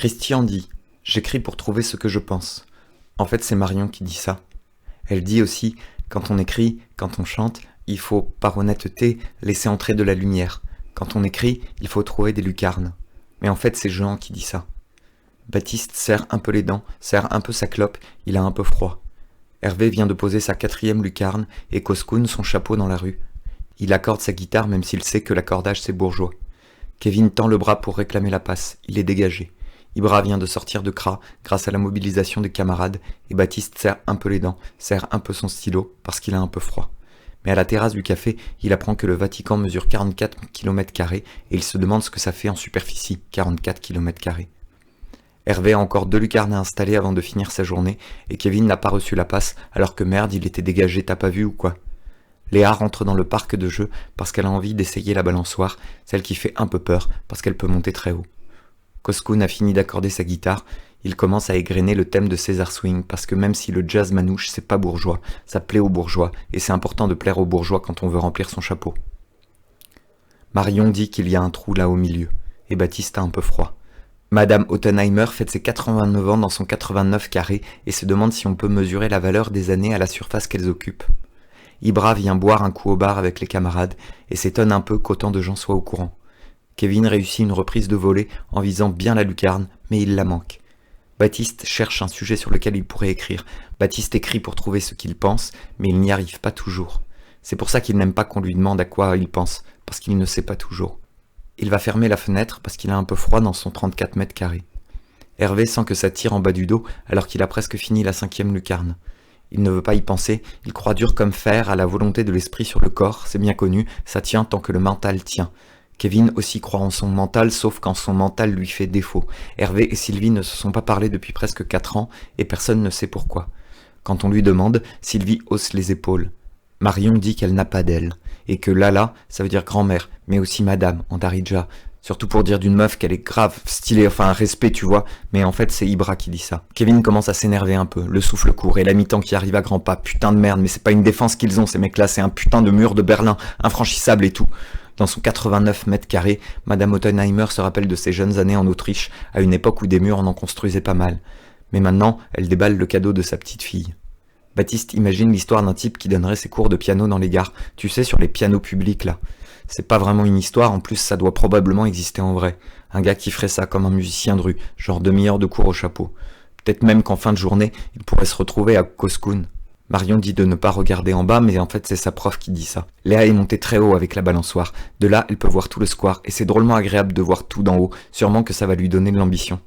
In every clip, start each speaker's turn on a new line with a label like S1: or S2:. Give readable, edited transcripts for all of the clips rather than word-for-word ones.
S1: Christian dit « J'écris pour trouver ce que je pense ». En fait, c'est Marion qui dit ça. Elle dit aussi « Quand on écrit, quand on chante, il faut, par honnêteté, laisser entrer de la lumière. Quand on écrit, il faut trouver des lucarnes. » Mais en fait, c'est Jean qui dit ça. Baptiste serre un peu les dents, serre un peu sa clope, il a un peu froid. Hervé vient de poser sa 4e lucarne et Koskoun son chapeau dans la rue. Il accorde sa guitare même s'il sait que l'accordage c'est bourgeois. Kevin tend le bras pour réclamer la passe, il est dégagé. Ibra vient de sortir de Kra grâce à la mobilisation des camarades et Baptiste serre un peu les dents, serre un peu son stylo parce qu'il a un peu froid. Mais à la terrasse du café, il apprend que le Vatican mesure 44 km² et il se demande ce que ça fait en superficie, 44 km². Hervé a encore 2 lucarnes à installer avant de finir sa journée et Kevin n'a pas reçu la passe alors que merde, il était dégagé, t'as pas vu ou quoi? Léa rentre dans le parc de jeux parce qu'elle a envie d'essayer la balançoire, celle qui fait un peu peur parce qu'elle peut monter très haut. Koskoun a fini d'accorder sa guitare, il commence à égrener le thème de César Swing parce que même si le jazz manouche c'est pas bourgeois, ça plaît aux bourgeois et c'est important de plaire aux bourgeois quand on veut remplir son chapeau. Marion dit qu'il y a un trou là au milieu et Baptiste a un peu froid. Madame Ottenheimer fête ses 89 ans dans son 89 carré et se demande si on peut mesurer la valeur des années à la surface qu'elles occupent. Ibra vient boire un coup au bar avec les camarades et s'étonne un peu qu'autant de gens soient au courant. Kevin réussit une reprise de volée en visant bien la lucarne, mais il la manque. Baptiste cherche un sujet sur lequel il pourrait écrire. Baptiste écrit pour trouver ce qu'il pense, mais il n'y arrive pas toujours. C'est pour ça qu'il n'aime pas qu'on lui demande à quoi il pense, parce qu'il ne sait pas toujours. Il va fermer la fenêtre parce qu'il a un peu froid dans son 34 mètres carrés. Hervé sent que ça tire en bas du dos alors qu'il a presque fini la 5e lucarne. Il ne veut pas y penser, il croit dur comme fer à la volonté de l'esprit sur le corps, c'est bien connu, ça tient tant que le mental tient. Kevin aussi croit en son mental, sauf quand son mental lui fait défaut. Hervé et Sylvie ne se sont pas parlé depuis presque 4 ans, et personne ne sait pourquoi. Quand on lui demande, Sylvie hausse les épaules. Marion dit qu'elle n'a pas d'aile, et que Lala, ça veut dire grand-mère, mais aussi madame, en darija. Surtout pour dire d'une meuf qu'elle est grave, stylée, enfin un respect, tu vois, mais en fait c'est Ibra qui dit ça. Kevin commence à s'énerver un peu, le souffle court, et la mi-temps qui arrive à grands pas, putain de merde, mais c'est pas une défense qu'ils ont ces mecs-là, c'est un putain de mur de Berlin, infranchissable et tout. Dans son 89 mètres carrés, Madame Ottenheimer se rappelle de ses jeunes années en Autriche, à une époque où des murs en construisaient pas mal. Mais maintenant, elle déballe le cadeau de sa petite fille. Baptiste imagine l'histoire d'un type qui donnerait ses cours de piano dans les gares, tu sais, sur les pianos publics là. C'est pas vraiment une histoire, en plus ça doit probablement exister en vrai. Un gars qui ferait ça comme un musicien de rue, genre demi-heure de cours au chapeau. Peut-être même qu'en fin de journée, il pourrait se retrouver à Koskoun. Marion dit de ne pas regarder en bas, mais en fait c'est sa prof qui dit ça. Léa est montée très haut avec la balançoire. De là, elle peut voir tout le square, et c'est drôlement agréable de voir tout d'en haut, sûrement que ça va lui donner de l'ambition.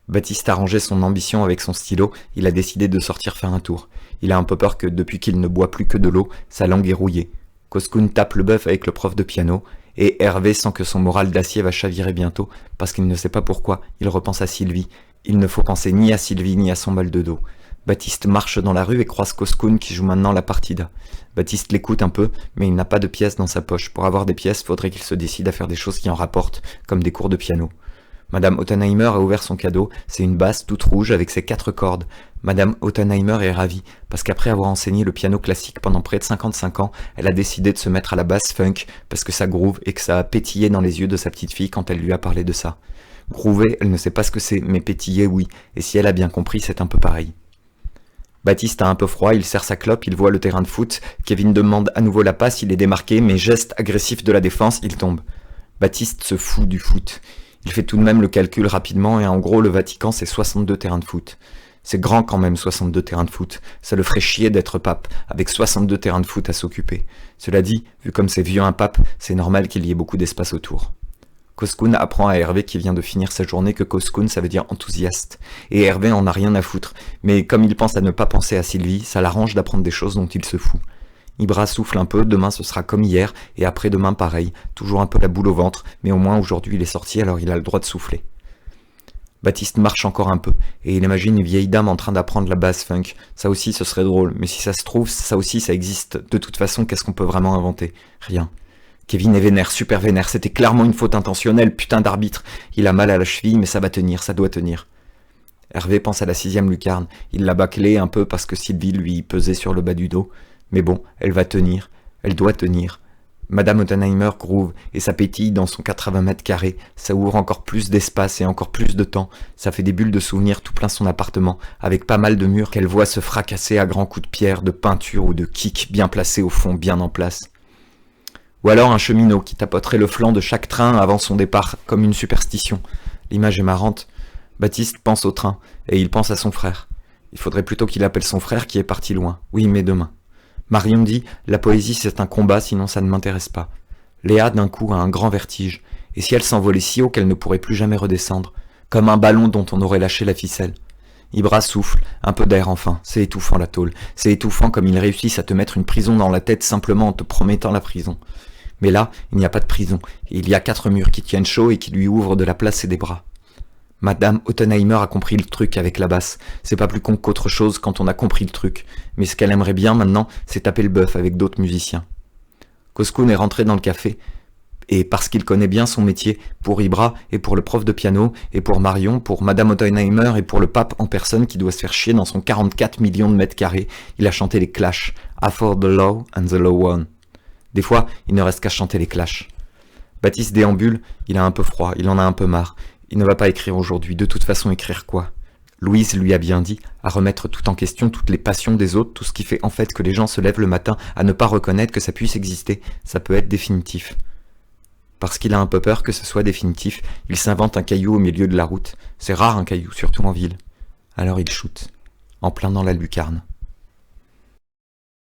S1: Baptiste a rangé son ambition avec son stylo, il a décidé de sortir faire un tour. Il a un peu peur que depuis qu'il ne boit plus que de l'eau, sa langue est rouillée. Koskoun tape le bœuf avec le prof de piano, et Hervé sent que son moral d'acier va chavirer bientôt, parce qu'il ne sait pas pourquoi, il repense à Sylvie. Il ne faut penser ni à Sylvie ni à son mal de dos. Baptiste marche dans la rue et croise Koskoun qui joue maintenant la partida. Baptiste l'écoute un peu, mais il n'a pas de pièces dans sa poche. Pour avoir des pièces, faudrait qu'il se décide à faire des choses qui en rapportent, comme des cours de piano. Madame Ottenheimer a ouvert son cadeau, c'est une basse toute rouge avec ses 4 cordes. Madame Ottenheimer est ravie, parce qu'après avoir enseigné le piano classique pendant près de 55 ans, elle a décidé de se mettre à la basse funk, parce que ça groove et que ça a pétillé dans les yeux de sa petite fille quand elle lui a parlé de ça. Groover, elle ne sait pas ce que c'est, mais pétiller, oui, et si elle a bien compris, c'est un peu pareil. Baptiste a un peu froid, il serre sa clope, il voit le terrain de foot, Kevin demande à nouveau la passe, il est démarqué, mais geste agressif de la défense, il tombe. Baptiste se fout du foot. Il fait tout de même le calcul rapidement et en gros le Vatican c'est 62 terrains de foot. C'est grand quand même 62 terrains de foot, ça le ferait chier d'être pape, avec 62 terrains de foot à s'occuper. Cela dit, vu comme c'est vieux un pape, c'est normal qu'il y ait beaucoup d'espace autour. Koskoun apprend à Hervé qui vient de finir sa journée que Koskoun ça veut dire enthousiaste. Et Hervé en a rien à foutre, mais comme il pense à ne pas penser à Sylvie, ça l'arrange d'apprendre des choses dont il se fout. Ibra souffle un peu, demain ce sera comme hier, et après-demain pareil, toujours un peu la boule au ventre, mais au moins aujourd'hui il est sorti alors il a le droit de souffler. Baptiste marche encore un peu, et il imagine une vieille dame en train d'apprendre la basse funk. Ça aussi ce serait drôle, mais si ça se trouve, ça aussi ça existe. De toute façon, qu'est-ce qu'on peut vraiment inventer? Rien. Kevin est vénère, super vénère, c'était clairement une faute intentionnelle, putain d'arbitre. Il a mal à la cheville, mais ça va tenir, ça doit tenir. Hervé pense à la 6e lucarne, il l'a bâclée un peu parce que Sylvie lui pesait sur le bas du dos. Mais bon, elle va tenir, elle doit tenir. Madame Ottenheimer groove et ça pétille dans son 80 mètres carrés, ça ouvre encore plus d'espace et encore plus de temps, ça fait des bulles de souvenirs tout plein son appartement, avec pas mal de murs qu'elle voit se fracasser à grands coups de pierre, de peinture ou de kick bien placés au fond, bien en place. Ou alors un cheminot qui tapoterait le flanc de chaque train avant son départ, comme une superstition. L'image est marrante. Baptiste pense au train, et il pense à son frère. Il faudrait plutôt qu'il appelle son frère qui est parti loin. Oui, mais demain. Marion dit « La poésie c'est un combat, sinon ça ne m'intéresse pas ». Léa d'un coup a un grand vertige, et si elle s'envolait si haut qu'elle ne pourrait plus jamais redescendre, comme un ballon dont on aurait lâché la ficelle. Ibra souffle, un peu d'air enfin, c'est étouffant la tôle, c'est étouffant comme ils réussissent à te mettre une prison dans la tête simplement en te promettant la prison. Mais là, il n'y a pas de prison, il y a 4 murs qui tiennent chaud et qui lui ouvrent de la place et des bras. Madame Ottenheimer a compris le truc avec la basse. C'est pas plus con qu'autre chose quand on a compris le truc. Mais ce qu'elle aimerait bien maintenant, c'est taper le bœuf avec d'autres musiciens. Koskoun est rentré dans le café, et parce qu'il connaît bien son métier, pour Ibra et pour le prof de piano, et pour Marion, pour Madame Ottenheimer et pour le pape en personne qui doit se faire chier dans son 44 millions de mètres carrés, il a chanté les Clash, For the Law and the Low One. Des fois, il ne reste qu'à chanter les Clash. Baptiste déambule, il a un peu froid, il en a un peu marre. Il ne va pas écrire aujourd'hui, de toute façon écrire quoi? Louise lui a bien dit, à remettre tout en question toutes les passions des autres, tout ce qui fait en fait que les gens se lèvent le matin à ne pas reconnaître que ça puisse exister, ça peut être définitif. Parce qu'il a un peu peur que ce soit définitif, il s'invente un caillou au milieu de la route. C'est rare un caillou, surtout en ville. Alors il shoot, en plein dans la lucarne.